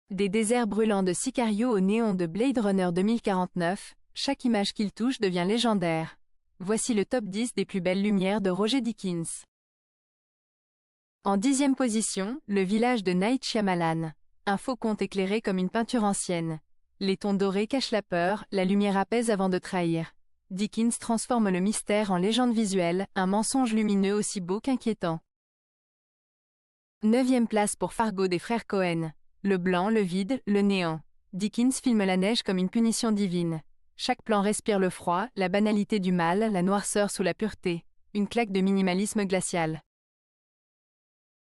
Des déserts brûlants de Sicario au néon de Blade Runner 2049, chaque image qu'il touche devient légendaire. Voici le top 10 des plus belles lumières de Roger Deakins. En 10e position, le village de Night Shyamalan. Un faux conte éclairé comme une peinture ancienne. Les tons dorés cachent la peur, la lumière apaise avant de trahir. Deakins transforme le mystère en légende visuelle, un mensonge lumineux aussi beau qu'inquiétant. 9e place pour Fargo des frères Cohen. Le blanc, le vide, le néant. Deakins filme la neige comme une punition divine. Chaque plan respire le froid, la banalité du mal, la noirceur sous la pureté. Une claque de minimalisme glacial.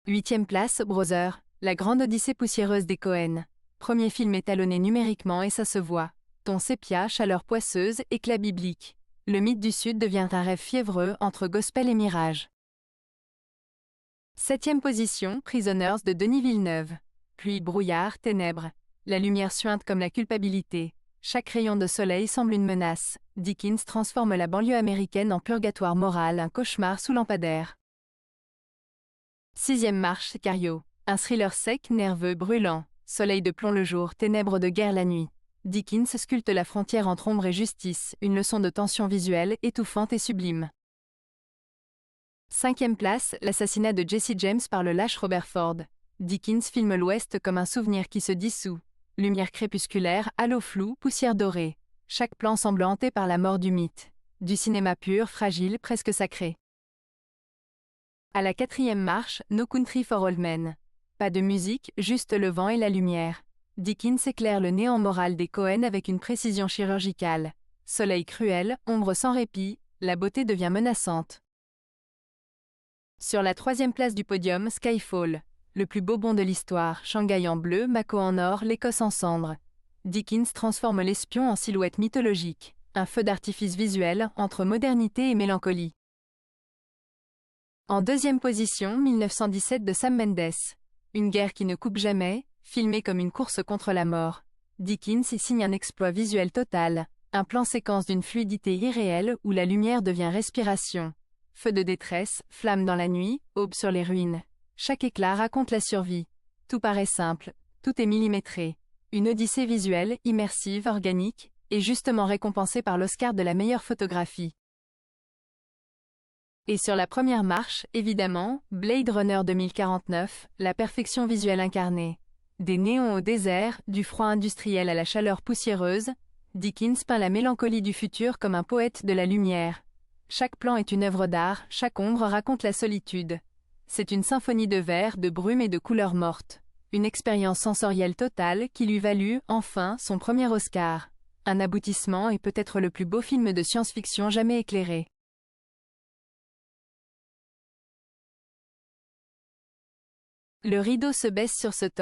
8e place, Brother, la grande odyssée poussiéreuse des Cohen. Premier film étalonné numériquement et ça se voit. Ton sépia, chaleur poisseuse, éclat biblique. Le mythe du Sud devient un rêve fiévreux entre gospel et mirage. 7e position, Prisoners de Denis Villeneuve. Pluie, brouillard, ténèbres. La lumière suinte comme la culpabilité. Chaque rayon de soleil semble une menace. Deakins transforme la banlieue américaine en purgatoire moral, un cauchemar sous lampadaire. 6e marche, Sicario. Un thriller sec, nerveux, brûlant. Soleil de plomb le jour, ténèbres de guerre la nuit. Deakins sculpte la frontière entre ombre et justice, une leçon de tension visuelle, étouffante et sublime. 5e place, l'assassinat de Jesse James par le lâche Robert Ford. Deakins filme l'Ouest comme un souvenir qui se dissout. Lumière crépusculaire, halo flou, poussière dorée. Chaque plan semble hanté par la mort du mythe. Du cinéma pur, fragile, presque sacré. À la 4e marche, No Country for Old Men. Pas de musique, juste le vent et la lumière. Deakins éclaire le néant moral des Cohen avec une précision chirurgicale. Soleil cruel, ombre sans répit, la beauté devient menaçante. Sur la 3e place du podium, Skyfall. Le plus beau bond de l'histoire, Shanghai en bleu, Mako en or, l'Écosse en cendres. Dickens transforme l'espion en silhouette mythologique, un feu d'artifice visuel entre modernité et mélancolie. En 2e position, 1917 de Sam Mendes. Une guerre qui ne coupe jamais, filmée comme une course contre la mort. Dickens y signe un exploit visuel total, un plan séquence d'une fluidité irréelle où la lumière devient respiration. Feu de détresse, flamme dans la nuit, aube sur les ruines. Chaque éclat raconte la survie. Tout paraît simple, tout est millimétré. Une odyssée visuelle, immersive, organique, et justement récompensée par l'Oscar de la meilleure photographie. Et sur la première marche, évidemment, Blade Runner 2049, la perfection visuelle incarnée. Des néons au désert, du froid industriel à la chaleur poussiéreuse, Dickens peint la mélancolie du futur comme un poète de la lumière. Chaque plan est une œuvre d'art, chaque ombre raconte la solitude. C'est une symphonie de verre, de brume et de couleurs mortes. Une expérience sensorielle totale qui lui valut, enfin, son premier Oscar. Un aboutissement et peut-être le plus beau film de science-fiction jamais éclairé. Le rideau se baisse sur ce top.